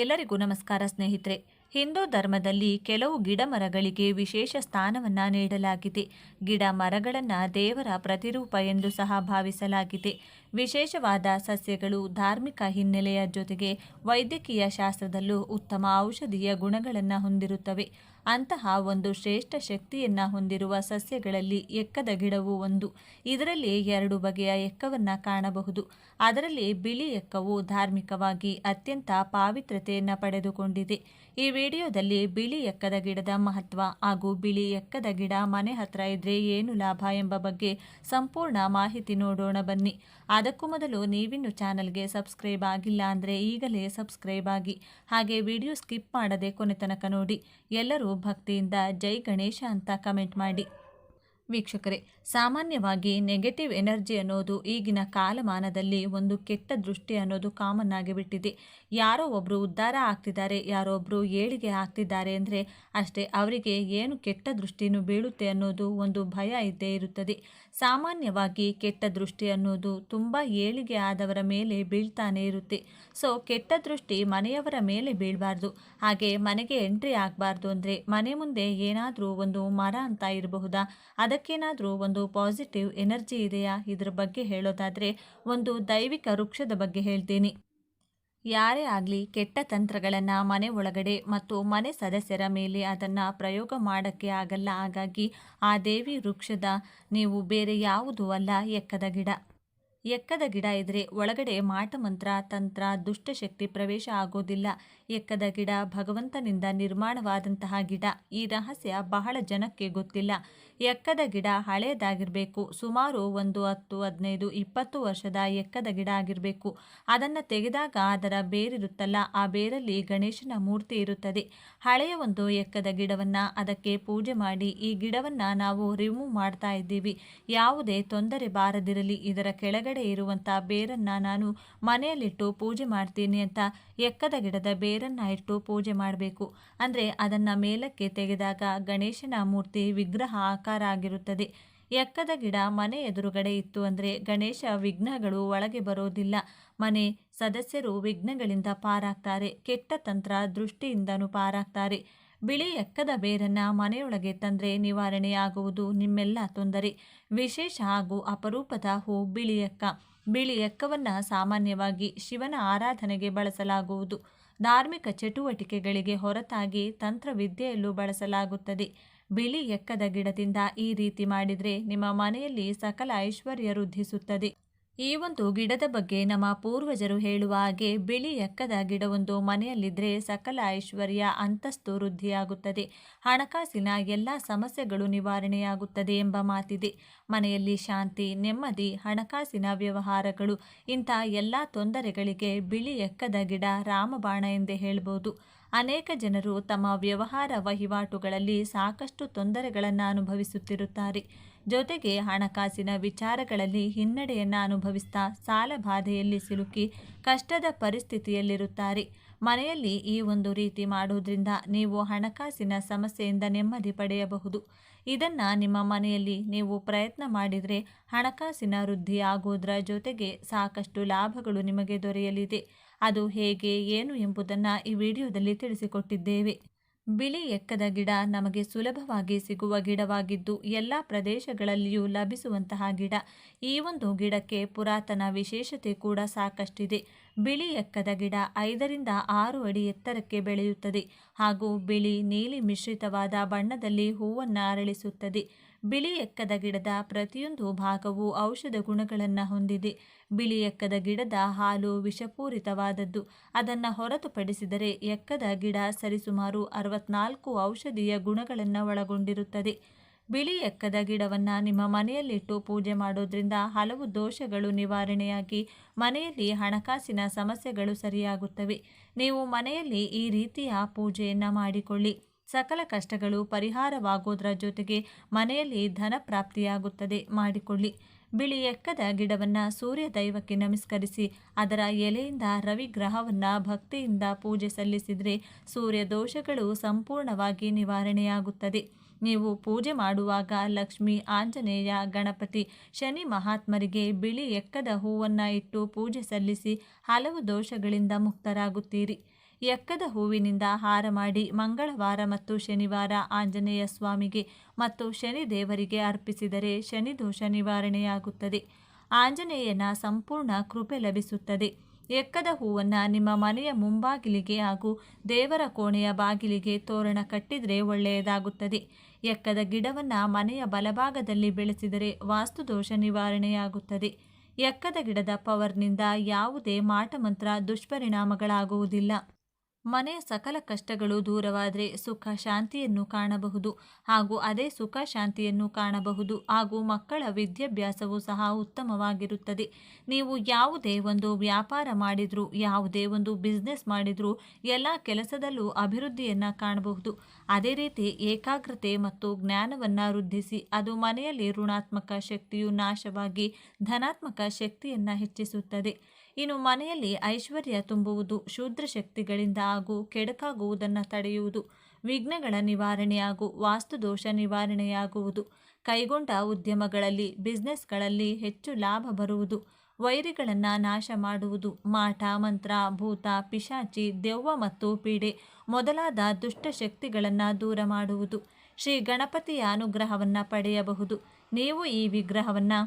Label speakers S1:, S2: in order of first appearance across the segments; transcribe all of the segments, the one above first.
S1: ಎಲ್ಲರಿಗೂ ನಮಸ್ಕಾರ ಸ್ನೇಹಿತರೆ. ಹಿಂದೂ ಧರ್ಮದಲ್ಲಿ ಕೆಲವು ಗಿಡ ಮರಗಳಿಗೆ ವಿಶೇಷ ಸ್ಥಾನವನ್ನು ನೀಡಲಾಗಿದೆ. ಗಿಡ ಮರಗಳನ್ನು ದೇವರ ಪ್ರತಿರೂಪ ಎಂದು ಸಹ ಭಾವಿಸಲಾಗಿದೆ. ವಿಶೇಷವಾದ ಸಸ್ಯಗಳು ಧಾರ್ಮಿಕ ಹಿನ್ನೆಲೆಯ ಜೊತೆಗೆ ವೈದ್ಯಕೀಯ ಶಾಸ್ತ್ರದಲ್ಲೂ ಉತ್ತಮ ಔಷಧೀಯ ಗುಣಗಳನ್ನು ಹೊಂದಿರುತ್ತವೆ. ಅಂತಹ ಒಂದು ಶ್ರೇಷ್ಠ ಶಕ್ತಿಯನ್ನು ಹೊಂದಿರುವ ಸಸ್ಯಗಳಲ್ಲಿ ಎಕ್ಕದ ಗಿಡವು ಒಂದು. ಇದರಲ್ಲಿ ಎರಡು ಬಗೆಯ ಎಕ್ಕವನ್ನು ಕಾಣಬಹುದು. ಅದರಲ್ಲಿ ಬಿಳಿ ಎಕ್ಕವು ಧಾರ್ಮಿಕವಾಗಿ ಅತ್ಯಂತ ಪಾವಿತ್ರ್ಯತೆಯನ್ನು ಪಡೆದುಕೊಂಡಿದೆ. ಈ ವಿಡಿಯೋದಲ್ಲಿ ಬಿಳಿ ಎಕ್ಕದ ಗಿಡದ ಮಹತ್ವ ಹಾಗೂ ಬಿಳಿ ಎಕ್ಕದ ಗಿಡ ಮನೆ ಹತ್ರ ಇದ್ರೆ ಏನು ಲಾಭ ಎಂಬ ಬಗ್ಗೆ ಸಂಪೂರ್ಣ ಮಾಹಿತಿ ನೋಡೋಣ ಬನ್ನಿ. ಅದಕ್ಕೂ ಮೊದಲು ನೀವಿನ್ನು ಚಾನಲ್ಗೆ ಸಬ್ಸ್ಕ್ರೈಬ್ ಆಗಿಲ್ಲ ಅಂದರೆ ಈಗಲೇ ಸಬ್ಸ್ಕ್ರೈಬ್ ಆಗಿ, ಹಾಗೆ ವಿಡಿಯೋ ಸ್ಕಿಪ್ ಮಾಡದೆ ಕೊನೆ ತನಕ ನೋಡಿ. ಎಲ್ಲರೂ ಭಕ್ತಿಯಿಂದ ಜೈ ಗಣೇಶ ಅಂತ ಕಮೆಂಟ್ ಮಾಡಿ. ವೀಕ್ಷಕರೇ, ಸಾಮಾನ್ಯವಾಗಿ ನೆಗೆಟಿವ್ ಎನರ್ಜಿ ಅನ್ನೋದು ಈಗಿನ ಕಾಲಮಾನದಲ್ಲಿ ಒಂದು ಕೆಟ್ಟ ದೃಷ್ಟಿ ಅನ್ನೋದು ಕಾಮನ್ ಆಗಿಬಿಟ್ಟಿದೆ. ಯಾರೋ ಒಬ್ಬರು ಉದ್ಧಾರ ಆಗ್ತಿದ್ದಾರೆ, ಯಾರೋ ಒಬ್ಬರು ಏಳಿಗೆ ಆಗ್ತಿದ್ದಾರೆ ಅಂದರೆ ಅಷ್ಟೇ ಅವರಿಗೆ ಏನು ಕೆಟ್ಟ ದೃಷ್ಟಿನೂ ಬೀಳುತ್ತೆ ಅನ್ನೋದು ಒಂದು ಭಯ ಇದ್ದೇ ಇರುತ್ತದೆ. ಸಾಮಾನ್ಯವಾಗಿ ಕೆಟ್ಟ ದೃಷ್ಟಿ ಅನ್ನೋದು ತುಂಬ ಏಳಿಗೆ ಆದವರ ಮೇಲೆ ಬೀಳ್ತಾನೆ ಇರುತ್ತೆ. ಸೊ ಕೆಟ್ಟ ದೃಷ್ಟಿ ಮನೆಯವರ ಮೇಲೆ ಬೀಳಬಾರ್ದು, ಹಾಗೆ ಮನೆಗೆ ಎಂಟ್ರಿ ಆಗಬಾರ್ದು ಅಂದರೆ ಮನೆ ಮುಂದೆ ಏನಾದರೂ ಒಂದು ಮರ ಅಂತ ಇರಬಹುದಾ, ಅದಕ್ಕೇನಾದರೂ ಒಂದು ಪಾಸಿಟಿವ್ ಎನರ್ಜಿ ಇದೆಯಾ, ಇದರ ಬಗ್ಗೆ ಹೇಳೋದಾದರೆ ಒಂದು ದೈವಿಕ ವೃಕ್ಷದ ಬಗ್ಗೆ ಹೇಳ್ತೀನಿ. ಯಾರೇ ಆಗಲಿ ಕೆಟ್ಟ ತಂತ್ರಗಳನ್ನು ಮನೆ ಒಳಗಡೆ ಮತ್ತು ಮನೆ ಸದಸ್ಯರ ಮೇಲೆ ಅದನ್ನು ಪ್ರಯೋಗ ಮಾಡೋಕ್ಕೆ ಆಗಲ್ಲ. ಹಾಗಾಗಿ ಆ ದೇವಿ ವೃಕ್ಷದ ನೀವು ಬೇರೆ ಯಾವುದೂ ಅಲ್ಲ, ಎಕ್ಕದ ಗಿಡ. ಎಕ್ಕದ ಗಿಡ ಇದ್ರೆ ಒಳಗಡೆ ಮಾಟಮಂತ್ರ ತಂತ್ರ ದುಷ್ಟಶಕ್ತಿ ಪ್ರವೇಶ ಆಗೋದಿಲ್ಲ. ಎಕ್ಕದ ಗಿಡ ಭಗವಂತನಿಂದ ನಿರ್ಮಾಣವಾದಂತಹ ಗಿಡ. ಈ ರಹಸ್ಯ ಬಹಳ ಜನಕ್ಕೆ ಗೊತ್ತಿಲ್ಲ. ಎಕ್ಕದ ಗಿಡ ಹಳೆಯದಾಗಿರಬೇಕು, ಸುಮಾರು ಒಂದು 10, 15, 20 ವರ್ಷದ ಎಕ್ಕದ ಗಿಡ ಆಗಿರಬೇಕು. ಅದನ್ನು ತೆಗೆದಾಗ ಅದರ ಬೇರಿರುತ್ತಲ್ಲ, ಆ ಬೇರಲ್ಲಿ ಗಣೇಶನ ಮೂರ್ತಿ ಇರುತ್ತದೆ. ಹಳೆಯ ಒಂದು ಎಕ್ಕದ ಗಿಡವನ್ನು ಅದಕ್ಕೆ ಪೂಜೆ ಮಾಡಿ ಈ ಗಿಡವನ್ನು ನಾವು ರಿಮೂವ್ ಮಾಡ್ತಾ ಇದ್ದೀವಿ. ಯಾವುದೇ ತೊಂದರೆ ಬಾರದಿರಲಿ, ಇದರ ಕೆಳಗಡೆ ಇರುವಂಥ ಬೇರನ್ನು ನಾನು ಮನೆಯಲ್ಲಿಟ್ಟು ಪೂಜೆ ಮಾಡ್ತೀನಿ ಅಂತ ಎಕ್ಕದ ಗಿಡದ ಬೇರನ್ನು ಇಟ್ಟು ಪೂಜೆ ಮಾಡಬೇಕು. ಅಂದರೆ ಅದನ್ನು ಮೇಲಕ್ಕೆ ತೆಗೆದಾಗ ಗಣೇಶನ ಮೂರ್ತಿ ವಿಗ್ರಹ ಆಕಾರ ಆಗಿರುತ್ತದೆ. ಎಕ್ಕದ ಗಿಡ ಮನೆ ಎದುರುಗಡೆ ಇತ್ತು ಅಂದರೆ ಗಣೇಶ ವಿಘ್ನಗಳು ಒಳಗೆ ಬರೋದಿಲ್ಲ. ಮನೆ ಸದಸ್ಯರು ವಿಘ್ನಗಳಿಂದ ಪಾರಾಗ್ತಾರೆ, ಕೆಟ್ಟ ತಂತ್ರ ದೃಷ್ಟಿಯಿಂದನೂ ಪಾರಾಗ್ತಾರೆ. ಬಿಳಿ ಎಕ್ಕದ ಬೇರನ್ನು ಮನೆಯೊಳಗೆ ತಂದರೆ ನಿವಾರಣೆಯಾಗುವುದು ನಿಮ್ಮೆಲ್ಲ ತೊಂದರೆ. ವಿಶೇಷ ಹಾಗೂ ಅಪರೂಪದ ಹೂ ಬಿಳಿ ಎಕ್ಕ. ಬಿಳಿ ಎಕ್ಕವನ್ನು ಸಾಮಾನ್ಯವಾಗಿ ಶಿವನ ಆರಾಧನೆಗೆ ಬಳಸಲಾಗುವುದು. ಧಾರ್ಮಿಕ ಚಟುವಟಿಕೆಗಳಿಗೆ ಹೊರತಾಗಿ ತಂತ್ರವಿದ್ಯೆಯಲ್ಲೂ ಬಳಸಲಾಗುತ್ತದೆ. ಬಿಳಿ ಎಕ್ಕದ ಗಿಡದಿಂದ ಈ ರೀತಿ ಮಾಡಿದರೆ ನಿಮ್ಮ ಮನೆಯಲ್ಲಿ ಸಕಲ ಐಶ್ವರ್ಯ ವೃದ್ಧಿಸುತ್ತದೆ. ಈ ಒಂದು ಗಿಡದ ಬಗ್ಗೆ ನಮ್ಮ ಪೂರ್ವಜರು ಹೇಳುವ ಹಾಗೆ ಬಿಳಿ ಎಕ್ಕದ ಗಿಡವೊಂದು ಮನೆಯಲ್ಲಿದ್ದರೆ ಸಕಲ ಐಶ್ವರ್ಯ ಅಂತಸ್ತು ವೃದ್ಧಿಯಾಗುತ್ತದೆ, ಹಣಕಾಸಿನ ಎಲ್ಲ ಸಮಸ್ಯೆಗಳು ನಿವಾರಣೆಯಾಗುತ್ತದೆ ಎಂಬ ಮಾತಿದೆ. ಮನೆಯಲ್ಲಿ ಶಾಂತಿ, ನೆಮ್ಮದಿ, ಹಣಕಾಸಿನ ವ್ಯವಹಾರಗಳು ಇಂಥ ಎಲ್ಲ ತೊಂದರೆಗಳಿಗೆ ಬಿಳಿ ಎಕ್ಕದ ಗಿಡ ರಾಮಬಾಣ ಎಂದೇ ಹೇಳ್ಬೋದು. ಅನೇಕ ಜನರು ತಮ್ಮ ವ್ಯವಹಾರ ವಹಿವಾಟುಗಳಲ್ಲಿ ಸಾಕಷ್ಟು ತೊಂದರೆಗಳನ್ನು ಅನುಭವಿಸುತ್ತಿರುತ್ತಾರೆ. ಜೊತೆಗೆ ಹಣಕಾಸಿನ ವಿಚಾರಗಳಲ್ಲಿ ಹಿನ್ನಡೆಯನ್ನು ಅನುಭವಿಸ್ತಾ ಸಾಲ ಬಾಧೆಯಲ್ಲಿ ಸಿಲುಕಿ ಕಷ್ಟದ ಪರಿಸ್ಥಿತಿಯಲ್ಲಿರುತ್ತಾರೆ. ಮನೆಯಲ್ಲಿ ಈ ಒಂದು ರೀತಿ ಮಾಡೋದ್ರಿಂದ ನೀವು ಹಣಕಾಸಿನ ಸಮಸ್ಯೆಯಿಂದ ನೆಮ್ಮದಿ ಪಡೆಯಬಹುದು. ಇದನ್ನು ನಿಮ್ಮ ಮನೆಯಲ್ಲಿ ನೀವು ಪ್ರಯತ್ನ ಮಾಡಿದರೆ ಹಣಕಾಸಿನ ವೃದ್ಧಿ ಆಗೋದ್ರ ಜೊತೆಗೆ ಸಾಕಷ್ಟು ಲಾಭಗಳು ನಿಮಗೆ ದೊರೆಯಲಿದೆ. ಅದು ಹೇಗೆ ಏನು ಎಂಬುದನ್ನು ಈ ವಿಡಿಯೋದಲ್ಲಿ ತಿಳಿಸಿಕೊಟ್ಟಿದ್ದೇವೆ. ಬಿಳಿ ಎಕ್ಕದ ಗಿಡ ನಮಗೆ ಸುಲಭವಾಗಿ ಸಿಗುವ ಗಿಡವಾಗಿದ್ದು ಎಲ್ಲ ಪ್ರದೇಶಗಳಲ್ಲಿಯೂ ಲಭಿಸುವಂತಹ ಗಿಡ. ಈ ಒಂದು ಗಿಡಕ್ಕೆ ಪುರಾತನ ವಿಶೇಷತೆ ಕೂಡ ಸಾಕಷ್ಟಿದೆ. ಬಿಳಿ ಎಕ್ಕದ ಗಿಡ 5 ರಿಂದ 6 ಅಡಿ ಎತ್ತರಕ್ಕೆ ಬೆಳೆಯುತ್ತದೆ ಹಾಗೂ ಬಿಳಿ ನೀಲಿ ಮಿಶ್ರಿತವಾದ ಬಣ್ಣದಲ್ಲಿ ಹೂವನ್ನು ಅರಳಿಸುತ್ತದೆ. ಬಿಳಿ ಎಕ್ಕದ ಗಿಡದ ಪ್ರತಿಯೊಂದು ಭಾಗವು ಔಷಧ ಗುಣಗಳನ್ನು ಹೊಂದಿದೆ. ಬಿಳಿ ಎಕ್ಕದ ಗಿಡದ ಹಾಲು ವಿಷಪೂರಿತವಾದದ್ದು. ಅದನ್ನು ಹೊರತುಪಡಿಸಿದರೆ ಎಕ್ಕದ ಗಿಡ ಸರಿಸುಮಾರು 64 ಔಷಧೀಯ ಗುಣಗಳನ್ನು ಒಳಗೊಂಡಿರುತ್ತದೆ. ಬಿಳಿ ಎಕ್ಕದ ಗಿಡವನ್ನು ನಿಮ್ಮ ಮನೆಯಲ್ಲಿಟ್ಟು ಪೂಜೆ ಮಾಡೋದ್ರಿಂದ ಹಲವು ದೋಷಗಳು ನಿವಾರಣೆಯಾಗಿ ಮನೆಯಲ್ಲಿ ಹಣಕಾಸಿನ ಸಮಸ್ಯೆಗಳು ಸರಿಯಾಗುತ್ತವೆ. ನೀವು ಮನೆಯಲ್ಲಿ ಈ ರೀತಿಯ ಪೂಜೆಯನ್ನು ಮಾಡಿಕೊಳ್ಳಿ. ಸಕಲ ಕಷ್ಟಗಳು ಪರಿಹಾರವಾಗೋದ್ರ ಜೊತೆಗೆ ಮನೆಯಲ್ಲಿ ಧನ ಪ್ರಾಪ್ತಿಯಾಗುತ್ತದೆ. ಮಾಡಿಕೊಳ್ಳಿ. ಬಿಳಿ ಎಕ್ಕದ ಗಿಡವನ್ನು ಸೂರ್ಯ ದೈವಕ್ಕೆ ನಮಸ್ಕರಿಸಿ ಅದರ ಎಲೆಯಿಂದ ರವಿ ಗ್ರಹವನ್ನು ಭಕ್ತಿಯಿಂದ ಪೂಜೆ ಸಲ್ಲಿಸಿದರೆ ಸೂರ್ಯ ದೋಷಗಳು ಸಂಪೂರ್ಣವಾಗಿ ನಿವಾರಣೆಯಾಗುತ್ತದೆ. ನೀವು ಪೂಜೆ ಮಾಡುವಾಗ ಲಕ್ಷ್ಮಿ, ಆಂಜನೇಯ, ಗಣಪತಿ, ಶನಿ ಮಹಾತ್ಮರಿಗೆ ಬಿಳಿ ಎಕ್ಕದ ಹೂವನ್ನು ಇಟ್ಟು ಪೂಜೆ ಸಲ್ಲಿಸಿ ಹಲವು ದೋಷಗಳಿಂದ ಮುಕ್ತರಾಗುತ್ತೀರಿ. ಎಕ್ಕದ ಹೂವಿನಿಂದ ಹಾರ ಮಾಡಿ ಮಂಗಳವಾರ ಮತ್ತು ಶನಿವಾರ ಆಂಜನೇಯ ಸ್ವಾಮಿಗೆ ಮತ್ತು ಶನಿ ದೇವರಿಗೆ ಅರ್ಪಿಸಿದರೆ ಶನಿ ದೋಷ ನಿವಾರಣೆಯಾಗುತ್ತದೆ. ಆಂಜನೇಯನ ಸಂಪೂರ್ಣ ಕೃಪೆ ಲಭಿಸುತ್ತದೆ. ಎಕ್ಕದ ಹೂವನ್ನು ನಿಮ್ಮ ಮನೆಯ ಮುಂಬಾಗಿಲಿಗೆ ಹಾಗೂ ದೇವರ ಕೋಣೆಯ ಬಾಗಿಲಿಗೆ ತೋರಣ ಕಟ್ಟಿದರೆ ಒಳ್ಳೆಯದಾಗುತ್ತದೆ. ಎಕ್ಕದ ಗಿಡವನ್ನು ಮನೆಯ ಬಲಭಾಗದಲ್ಲಿ ಬೆಳೆಸಿದರೆ ವಾಸ್ತುದೋಷ ನಿವಾರಣೆಯಾಗುತ್ತದೆ. ಎಕ್ಕದ ಗಿಡದ ಪವರ್ನಿಂದ ಯಾವುದೇ ಮಾಟಮಂತ್ರ ದುಷ್ಪರಿಣಾಮಗಳಾಗುವುದಿಲ್ಲ. ಮನೆಯ ಸಕಲ ಕಷ್ಟಗಳು ದೂರವಾದರೆ ಸುಖ ಶಾಂತಿಯನ್ನು ಕಾಣಬಹುದು ಹಾಗೂ ಅದೇ ಸುಖ ಶಾಂತಿಯನ್ನು ಕಾಣಬಹುದು ಹಾಗೂ ಮಕ್ಕಳ ವಿದ್ಯಾಭ್ಯಾಸವೂ ಸಹ ಉತ್ತಮವಾಗಿರುತ್ತದೆ. ನೀವು ಯಾವುದೇ ಒಂದು ವ್ಯಾಪಾರ ಮಾಡಿದರೂ ಯಾವುದೇ ಒಂದು ಬಿಸ್ನೆಸ್ ಮಾಡಿದರೂ ಎಲ್ಲ ಕೆಲಸದಲ್ಲೂ ಅಭಿವೃದ್ಧಿಯನ್ನು ಕಾಣಬಹುದು. ಅದೇ ರೀತಿ ಏಕಾಗ್ರತೆ ಮತ್ತು ಜ್ಞಾನವನ್ನು ವೃದ್ಧಿಸಿ ಅದು ಮನೆಯಲ್ಲಿ ಋಣಾತ್ಮಕ ಶಕ್ತಿಯು ನಾಶವಾಗಿ ಧನಾತ್ಮಕ ಶಕ್ತಿಯನ್ನು ಹೆಚ್ಚಿಸುತ್ತದೆ. ಇನ್ನು ಮನೆಯಲ್ಲಿ ಐಶ್ವರ್ಯ ತುಂಬುವುದು, ಶೂದ್ರ ಶಕ್ತಿಗಳಿಂದ ಹಾಗೂ ಕೆಡಕಾಗುವುದನ್ನು ತಡೆಯುವುದು, ವಿಘ್ನಗಳ ನಿವಾರಣೆ ಹಾಗೂ ವಾಸ್ತುದೋಷ ನಿವಾರಣೆಯಾಗುವುದು, ಕೈಗೊಂಡ ಉದ್ಯಮಗಳಲ್ಲಿ ಬಿಸ್ನೆಸ್ಗಳಲ್ಲಿ ಹೆಚ್ಚು ಲಾಭ ಬರುವುದು, ವೈರಿಗಳನ್ನು ನಾಶ ಮಾಡುವುದು, ಮಾಟ ಮಂತ್ರ ಭೂತ ಪಿಶಾಚಿ ದೆವ್ವ ಮತ್ತು ಪೀಡೆ ಮೊದಲಾದ ದುಷ್ಟ ಶಕ್ತಿಗಳನ್ನು ದೂರ ಮಾಡುವುದು, ಶ್ರೀ ಗಣಪತಿಯ ಅನುಗ್ರಹವನ್ನು ಪಡೆಯಬಹುದು. ನೀವು ಈ ವಿಗ್ರಹವನ್ನು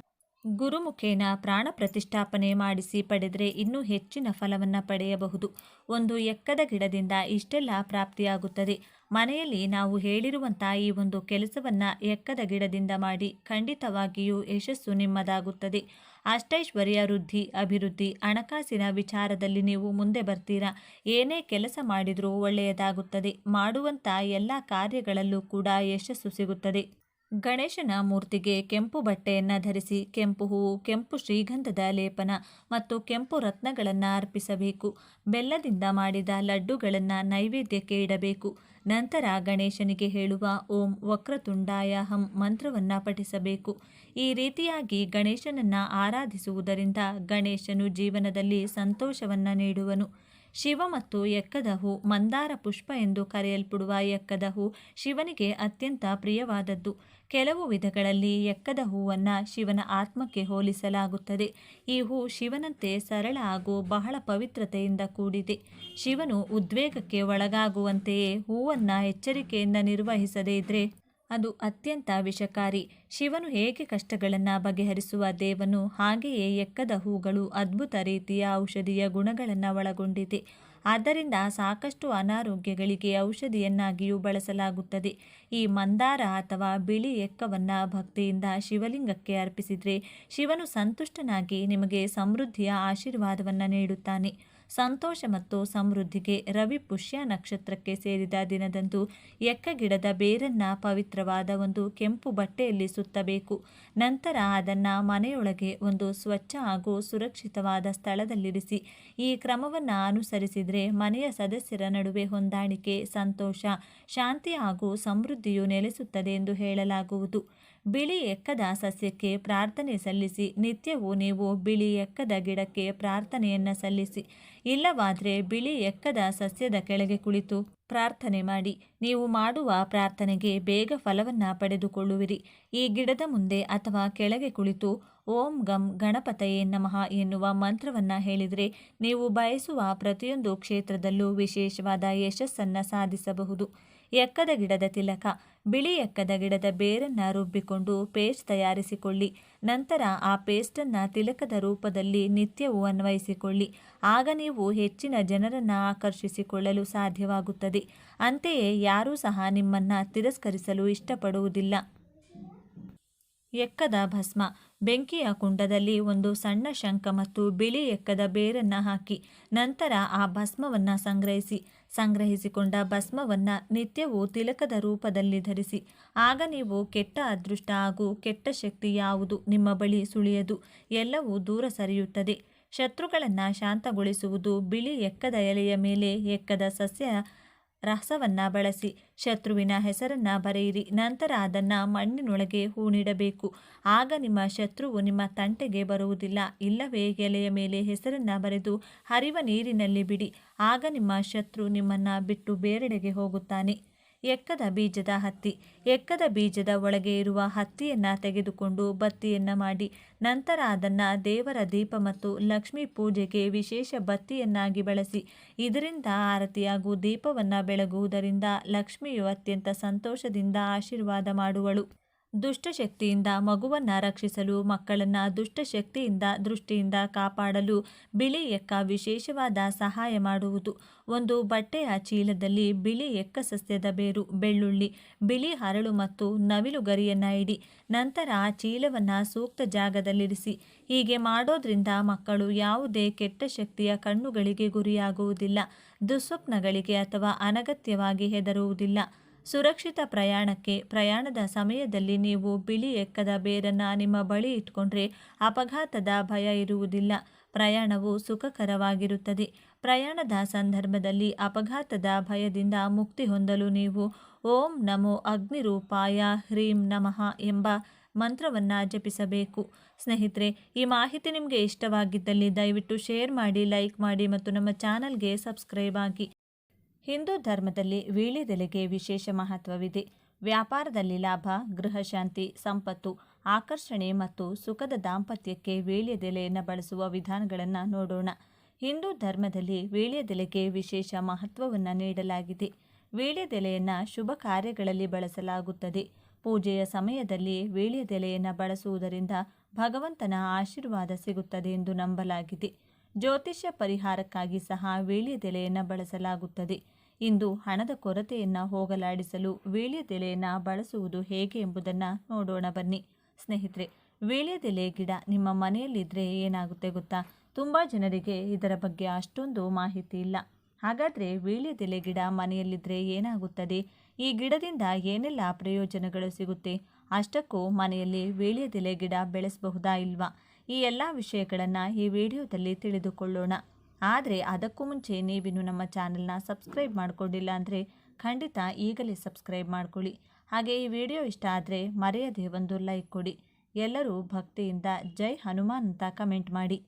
S1: ಗುರುಮುಖೇನ ಪ್ರಾಣ ಪ್ರತಿಷ್ಠಾಪನೆ ಮಾಡಿಸಿ ಪಡೆದರೆ ಇನ್ನೂ ಹೆಚ್ಚಿನ ಫಲವನ್ನು ಪಡೆಯಬಹುದು. ಒಂದು ಎಕ್ಕದ ಗಿಡದಿಂದ ಇಷ್ಟೆಲ್ಲ ಪ್ರಾಪ್ತಿಯಾಗುತ್ತದೆ. ಮನೆಯಲ್ಲಿ ನಾವು ಹೇಳಿರುವಂಥ ಈ ಒಂದು ಕೆಲಸವನ್ನು ಎಕ್ಕದ ಗಿಡದಿಂದ ಮಾಡಿ ಖಂಡಿತವಾಗಿಯೂ ಯಶಸ್ಸು ನಿಮ್ಮದಾಗುತ್ತದೆ. ಅಷ್ಟೈಶ್ವರ್ಯ ವೃದ್ಧಿ, ಅಭಿವೃದ್ಧಿ, ಹಣಕಾಸಿನ ವಿಚಾರದಲ್ಲಿ ನೀವು ಮುಂದೆ ಬರ್ತೀರಾ. ಏನೇ ಕೆಲಸ ಮಾಡಿದರೂ ಒಳ್ಳೆಯದಾಗುತ್ತದೆ. ಮಾಡುವಂಥ ಎಲ್ಲ ಕಾರ್ಯಗಳಲ್ಲೂ ಕೂಡ ಯಶಸ್ಸು ಸಿಗುತ್ತದೆ. ಗಣೇಶನ ಮೂರ್ತಿಗೆ ಕೆಂಪು ಬಟ್ಟೆಯನ್ನು ಧರಿಸಿ ಕೆಂಪು ಹೂವು, ಕೆಂಪು ಶ್ರೀಗಂಧದ ಲೇಪನ ಮತ್ತು ಕೆಂಪು ರತ್ನಗಳನ್ನು ಅರ್ಪಿಸಬೇಕು. ಬೆಲ್ಲದಿಂದ ಮಾಡಿದ ಲಡ್ಡುಗಳನ್ನು ನೈವೇದ್ಯಕ್ಕೆ ಇಡಬೇಕು. ನಂತರ ಗಣೇಶನಿಗೆ ಹೇಳುವ ಓಂ ವಕ್ರತುಂಡಾಯ ಹಂ ಮಂತ್ರವನ್ನು ಪಠಿಸಬೇಕು. ಈ ರೀತಿಯಾಗಿ ಗಣೇಶನನ್ನು ಆರಾಧಿಸುವುದರಿಂದ ಗಣೇಶನು ಜೀವನದಲ್ಲಿ ಸಂತೋಷವನ್ನು ನೀಡುವನು. ಶಿವ ಮತ್ತು ಎಕ್ಕದ ಹೂ, ಮಂದಾರ ಪುಷ್ಪ ಎಂದು ಕರೆಯಲ್ಪಡುವ ಎಕ್ಕದ ಹೂ ಶಿವನಿಗೆ ಅತ್ಯಂತ ಪ್ರಿಯವಾದದ್ದು. ಕೆಲವು ವಿಧಗಳಲ್ಲಿ ಎಕ್ಕದ ಹೂವನ್ನು ಶಿವನ ಆತ್ಮಕ್ಕೆ ಹೋಲಿಸಲಾಗುತ್ತದೆ. ಈ ಹೂ ಶಿವನಂತೆ ಸರಳ ಹಾಗೂ ಬಹಳ ಪವಿತ್ರತೆಯಿಂದ ಕೂಡಿದೆ. ಶಿವನು ಉದ್ವೇಗಕ್ಕೆ ಒಳಗಾಗುವಂತೆಯೇ ಹೂವನ್ನು ಎಚ್ಚರಿಕೆಯಿಂದ ನಿರ್ವಹಿಸದೇ ಇದ್ದರೆ ಅದು ಅತ್ಯಂತ ವಿಷಕಾರಿ. ಶಿವನು ಹೇಗೆ ಕಷ್ಟಗಳನ್ನು ಬಗೆಹರಿಸುವ ದೇವನು, ಹಾಗೆಯೇ ಎಕ್ಕದ ಹೂಗಳು ಅದ್ಭುತ ರೀತಿಯ ಔಷಧೀಯ ಗುಣಗಳನ್ನು ಒಳಗೊಂಡಿದೆ. ಆದ್ದರಿಂದ ಸಾಕಷ್ಟು ಅನಾರೋಗ್ಯಗಳಿಗೆ ಔಷಧಿಯನ್ನಾಗಿಯೂ ಬಳಸಲಾಗುತ್ತದೆ. ಈ ಮಂದಾರ ಅಥವಾ ಬಿಳಿ ಎಕ್ಕವನ್ನು ಭಕ್ತಿಯಿಂದ ಶಿವಲಿಂಗಕ್ಕೆ ಅರ್ಪಿಸಿದರೆ ಶಿವನು ಸಂತುಷ್ಟನಾಗಿ ನಿಮಗೆ ಸಮೃದ್ಧಿಯ ಆಶೀರ್ವಾದವನ್ನು ನೀಡುತ್ತಾನೆ. ಸಂತೋಷ ಮತ್ತು ಸಮೃದ್ಧಿಗೆ ರವಿ ಪುಷ್ಯ ನಕ್ಷತ್ರಕ್ಕೆ ಸೇರಿದ ದಿನದಂದು ಎಕ್ಕ ಗಿಡದ ಬೇರನ್ನು ಪವಿತ್ರವಾದ ಒಂದು ಕೆಂಪು ಬಟ್ಟೆಯಲ್ಲಿ ಸುತ್ತಬೇಕು. ನಂತರ ಅದನ್ನು ಮನೆಯೊಳಗೆ ಒಂದು ಸ್ವಚ್ಛ ಹಾಗೂ ಸುರಕ್ಷಿತವಾದ ಸ್ಥಳದಲ್ಲಿರಿಸಿ. ಈ ಕ್ರಮವನ್ನು ಅನುಸರಿಸಿದರೆ ಮನೆಯ ಸದಸ್ಯರ ನಡುವೆ ಹೊಂದಾಣಿಕೆ, ಸಂತೋಷ, ಶಾಂತಿ ಹಾಗೂ ಸಮೃದ್ಧಿಯು ನೆಲೆಸುತ್ತದೆ ಎಂದು ಹೇಳಲಾಗುವುದು. ಬಿಳಿ ಎಕ್ಕದ ಸಸ್ಯಕ್ಕೆ ಪ್ರಾರ್ಥನೆ ಸಲ್ಲಿಸಿ. ನಿತ್ಯವೂ ನೀವು ಬಿಳಿ ಎಕ್ಕದ ಗಿಡಕ್ಕೆ ಪ್ರಾರ್ಥನೆಯನ್ನು ಸಲ್ಲಿಸಿ. ಇಲ್ಲವಾದರೆ ಬಿಳಿ ಎಕ್ಕದ ಸಸ್ಯದ ಕೆಳಗೆ ಕುಳಿತು ಪ್ರಾರ್ಥನೆ ಮಾಡಿ. ನೀವು ಮಾಡುವ ಪ್ರಾರ್ಥನೆಗೆ ಬೇಗ ಫಲವನ್ನು ಪಡೆದುಕೊಳ್ಳುವಿರಿ. ಈ ಗಿಡದ ಮುಂದೆ ಅಥವಾ ಕೆಳಗೆ ಕುಳಿತು ಓಂ ಗಂ ಗಣಪತಯೇ ನಮಃ ಎನ್ನುವ ಮಂತ್ರವನ್ನು ಹೇಳಿದರೆ ನೀವು ಬಯಸುವ ಪ್ರತಿಯೊಂದು ಕ್ಷೇತ್ರದಲ್ಲೂ ವಿಶೇಷವಾದ ಯಶಸ್ಸನ್ನು ಸಾಧಿಸಬಹುದು. ಎಕ್ಕದ ಗಿಡದ ತಿಲಕ. ಬಿಳಿ ಎಕ್ಕದ ಗಿಡದ ಬೇರನ್ನು ರುಬ್ಬಿಕೊಂಡು ಪೇಸ್ಟ್ ತಯಾರಿಸಿಕೊಳ್ಳಿ. ನಂತರ ಆ ಪೇಸ್ಟನ್ನು ತಿಲಕದ ರೂಪದಲ್ಲಿ ನಿತ್ಯವೂ ಅನ್ವಯಿಸಿಕೊಳ್ಳಿ. ಆಗ ನೀವು ಹೆಚ್ಚಿನ ಜನರನ್ನು ಆಕರ್ಷಿಸಿಕೊಳ್ಳಲು ಸಾಧ್ಯವಾಗುತ್ತದೆ. ಅಂತೆಯೇ ಯಾರೂ ಸಹ ನಿಮ್ಮನ್ನು ತಿರಸ್ಕರಿಸಲು ಇಷ್ಟಪಡುವುದಿಲ್ಲ. ಎಕ್ಕದ ಭಸ್ಮ. ಬೆಂಕಿಯ ಕುಂಡದಲ್ಲಿ ಒಂದು ಸಣ್ಣ ಶಂಖ ಮತ್ತು ಬಿಳಿ ಎಕ್ಕದ ಬೇರನ್ನು ಹಾಕಿ ನಂತರ ಆ ಭಸ್ಮವನ್ನು ಸಂಗ್ರಹಿಸಿಕೊಂಡ ಭಸ್ಮವನ್ನು ನಿತ್ಯವೂ ತಿಲಕದ ರೂಪದಲ್ಲಿ ಧರಿಸಿ. ಆಗ ನೀವು ಕೆಟ್ಟ ಅದೃಷ್ಟ ಹಾಗೂ ಕೆಟ್ಟ ಶಕ್ತಿ ಯಾವುದು ನಿಮ್ಮ ಬಳಿ ಸುಳಿಯದು, ಎಲ್ಲವೂ ದೂರ ಸರಿಯುತ್ತದೆ. ಶತ್ರುಗಳನ್ನು ಶಾಂತಗೊಳಿಸುವುದು. ಬಿಳಿ ಎಕ್ಕದ ಎಲೆಯ ಮೇಲೆ ಎಕ್ಕದ ಸಸ್ಯ ರಸವನ್ನು ಬಳಸಿ ಶತ್ರುವಿನ ಹೆಸರನ್ನು ಬರೆಯಿರಿ. ನಂತರ ಅದನ್ನು ಮಣ್ಣಿನೊಳಗೆ ಹೂಣಿಡಬೇಕು. ಆಗ ನಿಮ್ಮ ಶತ್ರುವು ನಿಮ್ಮ ತಂಟೆಗೆ ಬರುವುದಿಲ್ಲ. ಇಲ್ಲವೇ ಎಲೆಯ ಮೇಲೆ ಹೆಸರನ್ನು ಬರೆದು ಹರಿವ ನೀರಿನಲ್ಲಿ ಬಿಡಿ. ಆಗ ನಿಮ್ಮ ಶತ್ರು ನಿಮ್ಮನ್ನು ಬಿಟ್ಟು ಬೇರೆಡೆಗೆ ಹೋಗುತ್ತಾನೆ. ಎಕ್ಕದ ಬೀಜದ ಹತ್ತಿ. ಎಕ್ಕದ ಬೀಜದ ಒಳಗೆ ಇರುವ ಹತ್ತಿಯನ್ನು ತೆಗೆದುಕೊಂಡು ಬತ್ತಿಯನ್ನು ಮಾಡಿ ನಂತರ ಅದನ್ನು ದೇವರ ದೀಪ ಮತ್ತು ಲಕ್ಷ್ಮೀ ಪೂಜೆಗೆ ವಿಶೇಷ ಬತ್ತಿಯನ್ನಾಗಿ ಬಳಸಿ. ಇದರಿಂದ ಆರತಿ ಹಾಗೂ ದೀಪವನ್ನು ಬೆಳಗುವುದರಿಂದ ಲಕ್ಷ್ಮಿಯು ಅತ್ಯಂತ ಸಂತೋಷದಿಂದ ಆಶೀರ್ವಾದ ಮಾಡುವಳು. ದುಷ್ಟಶಕ್ತಿಯಿಂದ ಮಗುವನ್ನು ರಕ್ಷಿಸಲು, ಮಕ್ಕಳನ್ನು ದುಷ್ಟಶಕ್ತಿಯಿಂದ ದೃಷ್ಟಿಯಿಂದ ಕಾಪಾಡಲು ಬಿಳಿ ಎಕ್ಕ ವಿಶೇಷವಾದ ಸಹಾಯ ಮಾಡುವುದು. ಒಂದು ಬಟ್ಟೆಯ ಚೀಲದಲ್ಲಿ ಬಿಳಿ ಎಕ್ಕ ಸಸ್ಯದ ಬೇರು, ಬೆಳ್ಳುಳ್ಳಿ, ಬಿಳಿ ಹರಳು ಮತ್ತು ನವಿಲು ಗರಿಯನ್ನು ಇಡಿ. ನಂತರ ಆ ಚೀಲವನ್ನು ಸೂಕ್ತ ಜಾಗದಲ್ಲಿರಿಸಿ. ಹೀಗೆ ಮಾಡೋದ್ರಿಂದ ಮಕ್ಕಳು ಯಾವುದೇ ಕೆಟ್ಟ ಶಕ್ತಿಯ ಕಣ್ಣುಗಳಿಗೆ ಗುರಿಯಾಗುವುದಿಲ್ಲ, ದುಸ್ವಪ್ನಗಳಿಗೆ ಅಥವಾ ಅನಗತ್ಯವಾಗಿ ಹೆದರುವುದಿಲ್ಲ. ಸುರಕ್ಷಿತ ಪ್ರಯಾಣಕ್ಕೆ. ಪ್ರಯಾಣದ ಸಮಯದಲ್ಲಿ ನೀವು ಬಿಳಿ ಎಕ್ಕದ ಬೇರನ್ನು ನಿಮ್ಮ ಬಳಿ ಇಟ್ಕೊಂಡ್ರೆ ಅಪಘಾತದ ಭಯ ಇರುವುದಿಲ್ಲ, ಪ್ರಯಾಣವು ಸುಖಕರವಾಗಿರುತ್ತದೆ. ಪ್ರಯಾಣದ ಸಂದರ್ಭದಲ್ಲಿ ಅಪಘಾತದ ಭಯದಿಂದ ಮುಕ್ತಿ ಹೊಂದಲು ನೀವು ಓಂ ನಮೋ ಅಗ್ನಿರೂಪಾಯ ಹ್ರೀಂ ನಮಃ ಎಂಬ ಮಂತ್ರವನ್ನು ಜಪಿಸಬೇಕು. ಸ್ನೇಹಿತರೆ, ಈ ಮಾಹಿತಿ ನಿಮಗೆ ಇಷ್ಟವಾಗಿದ್ದಲ್ಲಿ ದಯವಿಟ್ಟು ಶೇರ್ ಮಾಡಿ, ಲೈಕ್ ಮಾಡಿ ಮತ್ತು ನಮ್ಮ ಚಾನಲ್ಗೆ ಸಬ್ಸ್ಕ್ರೈಬ್ ಆಗಿ. ಹಿಂದೂ ಧರ್ಮದಲ್ಲಿ ವೀಳ್ಯದೆಲೆಗೆ ವಿಶೇಷ ಮಹತ್ವವಿದೆ. ವ್ಯಾಪಾರದಲ್ಲಿ ಲಾಭ, ಗೃಹಶಾಂತಿ, ಸಂಪತ್ತು, ಆಕರ್ಷಣೆ ಮತ್ತು ಸುಖದ ದಾಂಪತ್ಯಕ್ಕೆ ವೀಳ್ಯದೆಲೆಯನ್ನು ಬಳಸುವ ವಿಧಾನಗಳನ್ನು ನೋಡೋಣ. ಹಿಂದೂ ಧರ್ಮದಲ್ಲಿ ವೀಳ್ಯದೆಲೆಗೆ ವಿಶೇಷ ಮಹತ್ವವನ್ನು ನೀಡಲಾಗಿದೆ. ವೀಳ್ಯದೆಲೆಯನ್ನು ಶುಭ ಕಾರ್ಯಗಳಲ್ಲಿ ಬಳಸಲಾಗುತ್ತದೆ. ಪೂಜೆಯ ಸಮಯದಲ್ಲಿ ವೀಳ್ಯದೆಲೆಯನ್ನು ಬಳಸುವುದರಿಂದ ಭಗವಂತನ ಆಶೀರ್ವಾದ ಸಿಗುತ್ತದೆ ಎಂದು ನಂಬಲಾಗಿದೆ. ಜ್ಯೋತಿಷ್ಯ ಪರಿಹಾರಕ್ಕಾಗಿ ಸಹ ವೀಳ್ಯದೆಲೆಯನ್ನು ಬಳಸಲಾಗುತ್ತದೆ. ಇಂದು ಹಣದ ಕೊರತೆಯನ್ನು ಹೋಗಲಾಡಿಸಲು ವೀಳ್ಯದೆಲೆಯನ್ನು ಬಳಸುವುದು ಹೇಗೆ ಎಂಬುದನ್ನು ನೋಡೋಣ ಬನ್ನಿ. ಸ್ನೇಹಿತರೆ, ವೀಳ್ಯದೆಲೆ ಗಿಡ ನಿಮ್ಮ ಮನೆಯಲ್ಲಿದ್ದರೆ ಏನಾಗುತ್ತೆ ಗೊತ್ತಾ? ತುಂಬ ಜನರಿಗೆ ಇದರ ಬಗ್ಗೆ ಅಷ್ಟೊಂದು ಮಾಹಿತಿ ಇಲ್ಲ. ಹಾಗಾದರೆ ವೀಳ್ಯದೆಲೆ ಗಿಡ ಮನೆಯಲ್ಲಿದ್ದರೆ ಏನಾಗುತ್ತದೆ? ಈ ಗಿಡದಿಂದ ಏನೆಲ್ಲ ಪ್ರಯೋಜನಗಳು ಸಿಗುತ್ತೆ? ಅಷ್ಟಕ್ಕೂ ಮನೆಯಲ್ಲಿ ವೀಳ್ಯದೆಲೆ ಗಿಡ ಬೆಳೆಸಬಹುದಾ ಇಲ್ವಾ? ಈ ಎಲ್ಲ ವಿಷಯಗಳನ್ನು ಈ ವಿಡಿಯೋದಲ್ಲಿ ತಿಳಿದುಕೊಳ್ಳೋಣ. ಆದರೆ ಅದಕ್ಕೂ ಮುಂಚೆ ನೀವಿನ್ನು ನಮ್ಮ ಚಾನಲ್ನ ಸಬ್ಸ್ಕ್ರೈಬ್ ಮಾಡಿಕೊಂಡಿಲ್ಲ ಅಂದರೆ ಖಂಡಿತ ಈಗಲೇ ಸಬ್ಸ್ಕ್ರೈಬ್ ಮಾಡ್ಕೊಳ್ಳಿ. ಹಾಗೆ ಈ ವಿಡಿಯೋ ಇಷ್ಟ ಆದರೆ ಮರೆಯದೆ ಒಂದು ಲೈಕ್ ಕೊಡಿ. ಎಲ್ಲರೂ ಭಕ್ತಿಯಿಂದ ಜೈ ಹನುಮಾನ್ ಅಂತ ಕಮೆಂಟ್ ಮಾಡಿ.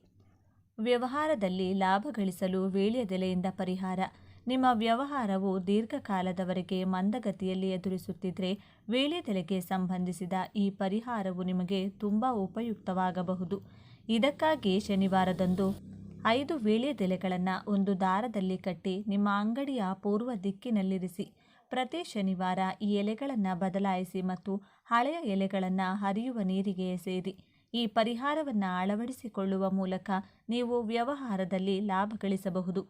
S1: ವ್ಯವಹಾರದಲ್ಲಿ ಲಾಭ ಗಳಿಸಲು ವೀಳ್ಯದೆಲೆಯಿಂದ ಪರಿಹಾರ. ನಿಮ್ಮ ವ್ಯವಹಾರವು ದೀರ್ಘಕಾಲದವರೆಗೆ ಮಂದಗತಿಯಲ್ಲಿ ಎದುರಿಸುತ್ತಿದ್ದರೆ ವೀಳ್ಯದೆಲೆಗೆ ಸಂಬಂಧಿಸಿದ ಈ ಪರಿಹಾರವು ನಿಮಗೆ ತುಂಬ ಉಪಯುಕ್ತವಾಗಬಹುದು. ಇದಕ್ಕಾಗಿ ಶನಿವಾರದಂದು 5 ವೀಳ್ಯದೆಲೆಗಳನ್ನು ಒಂದು ದಾರದಲ್ಲಿ ಕಟ್ಟಿ ನಿಮ್ಮ ಅಂಗಡಿಯ ಪೂರ್ವ ದಿಕ್ಕಿನಲ್ಲಿರಿಸಿ. ಪ್ರತಿ ಶನಿವಾರ ಈ ಎಲೆಗಳನ್ನು ಬದಲಾಯಿಸಿ ಮತ್ತು ಹಳೆಯ ಎಲೆಗಳನ್ನು ಹರಿಯುವ ನೀರಿಗೆ ಎಸೆಯಿರಿ. ಈ ಪರಿಹಾರವನ್ನು ಅಳವಡಿಸಿಕೊಳ್ಳುವ ಮೂಲಕ ನೀವು ವ್ಯವಹಾರದಲ್ಲಿ ಲಾಭ ಗಳಿಸಬಹುದು.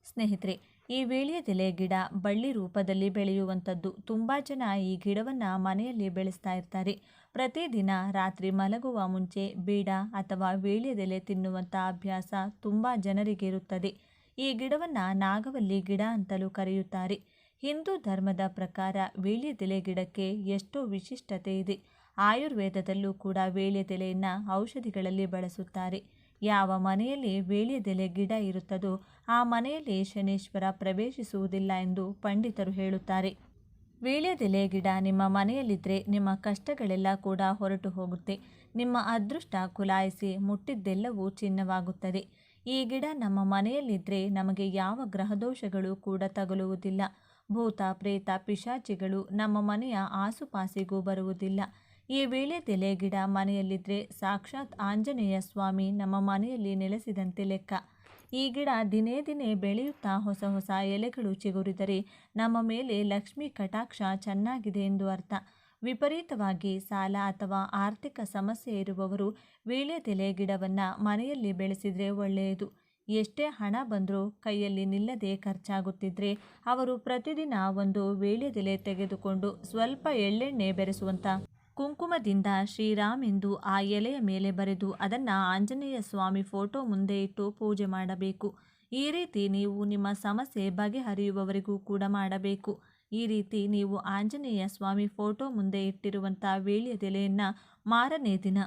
S1: ಸ್ನೇಹಿತರೆ, ಈ ವೀಳ್ಯದೆಲೆ ಗಿಡ ಬಳ್ಳಿ ರೂಪದಲ್ಲಿ ಬೆಳೆಯುವಂಥದ್ದು. ತುಂಬ ಜನ ಈ ಗಿಡವನ್ನು ಮನೆಯಲ್ಲಿ ಬೆಳೆಸ್ತಾ ಇರ್ತಾರೆ. ಪ್ರತಿದಿನ ರಾತ್ರಿ ಮಲಗುವ ಮುಂಚೆ ಬೀಡ ಅಥವಾ ವೀಳ್ಯದೆಲೆ ತಿನ್ನುವಂಥ ಅಭ್ಯಾಸ ತುಂಬ ಜನರಿಗೆ ಇರುತ್ತದೆ. ಈ ಗಿಡವನ್ನು ನಾಗವಲ್ಲಿ ಗಿಡ ಅಂತಲೂ ಕರೆಯುತ್ತಾರೆ. ಹಿಂದೂ ಧರ್ಮದ ಪ್ರಕಾರ ವೀಳ್ಯದೆಲೆ ಗಿಡಕ್ಕೆ ಎಷ್ಟೋ ವಿಶಿಷ್ಟತೆ ಇದೆ. ಆಯುರ್ವೇದದಲ್ಲೂ ಕೂಡ ವೀಳ್ಯದೆಲೆಯನ್ನು ಔಷಧಿಗಳಲ್ಲಿ ಬಳಸುತ್ತಾರೆ. ಯಾವ ಮನೆಯಲ್ಲಿ ವೀಳ್ಯದೆಲೆ ಗಿಡ ಇರುತ್ತದೋ ಆ ಮನೆಯಲ್ಲಿ ಶನೇಶ್ವರ ಪ್ರವೇಶಿಸುವುದಿಲ್ಲ ಎಂದು ಪಂಡಿತರು ಹೇಳುತ್ತಾರೆ. ವೀಳ್ಯದೆಲೆ ಗಿಡ ನಿಮ್ಮ ಮನೆಯಲ್ಲಿದ್ದರೆ ನಿಮ್ಮ ಕಷ್ಟಗಳೆಲ್ಲ ಕೂಡ ಹೊರಟು ಹೋಗುತ್ತೆ. ನಿಮ್ಮ ಅದೃಷ್ಟ ಕುಲಾಯಿಸಿ ಮುಟ್ಟಿದ್ದೆಲ್ಲವೂ ಚಿನ್ನವಾಗುತ್ತದೆ. ಈ ಗಿಡ ನಮ್ಮ ಮನೆಯಲ್ಲಿದ್ದರೆ ನಮಗೆ ಯಾವ ಗ್ರಹದೋಷಗಳು ಕೂಡ ತಗುಲುವುದಿಲ್ಲ. ಭೂತ, ಪ್ರೇತ, ಪಿಶಾಚಿಗಳು ನಮ್ಮ ಮನೆಯ ಆಸುಪಾಸಿಗೂ ಬರುವುದಿಲ್ಲ. ಈ ವೀಳ್ಯದೆಲೆ ಗಿಡ ಮನೆಯಲ್ಲಿದ್ದರೆ ಸಾಕ್ಷಾತ್ ಆಂಜನೇಯ ಸ್ವಾಮಿ ನಮ್ಮ ಮನೆಯಲ್ಲಿ ನೆಲೆಸಿದಂತೆ ಲೆಕ್ಕ. ಈ ಗಿಡ ದಿನೇ ದಿನೇ ಬೆಳೆಯುತ್ತಾ ಹೊಸ ಹೊಸ ಎಲೆಗಳು ಚಿಗುರಿದರೆ ನಮ್ಮ ಮೇಲೆ ಲಕ್ಷ್ಮೀ ಕಟಾಕ್ಷ ಚೆನ್ನಾಗಿದೆ ಎಂದು ಅರ್ಥ. ವಿಪರೀತವಾಗಿ ಸಾಲ ಅಥವಾ ಆರ್ಥಿಕ ಸಮಸ್ಯೆ ಇರುವವರು ವೀಳ್ಯದೆಲೆ ಗಿಡವನ್ನು ಮನೆಯಲ್ಲಿ ಬೆಳೆಸಿದರೆ ಒಳ್ಳೆಯದು. ಎಷ್ಟೇ ಹಣ ಬಂದರೂ ಕೈಯಲ್ಲಿ ನಿಲ್ಲದೆ ಖರ್ಚಾಗುತ್ತಿದ್ದರೆ ಅವರು ಪ್ರತಿದಿನ ಒಂದು ವೀಳ್ಯದೆಲೆ ತೆಗೆದುಕೊಂಡು ಸ್ವಲ್ಪ ಎಳ್ಳೆಣ್ಣೆ ಬೆರೆಸುವಂಥ ಕುಂಕುಮದಿಂದ ಶ್ರೀರಾಮ್ ಎಂದು ಆ ಎಲೆಯ ಮೇಲೆ ಬರೆದು ಅದನ್ನು ಆಂಜನೇಯ ಸ್ವಾಮಿ ಫೋಟೋ ಮುಂದೆ ಇಟ್ಟು ಪೂಜೆ ಮಾಡಬೇಕು. ಈ ರೀತಿ ನೀವು ನಿಮ್ಮ ಸಮಸ್ಯೆ ಬಗೆಹರಿಯುವವರೆಗೂ ಕೂಡ ಮಾಡಬೇಕು. ಈ ರೀತಿ ನೀವು ಆಂಜನೇಯ ಸ್ವಾಮಿ ಫೋಟೋ ಮುಂದೆ ಇಟ್ಟಿರುವಂಥ ವೀಳ್ಯದೆಲೆಯನ್ನು ಮಾರನೇ ದಿನ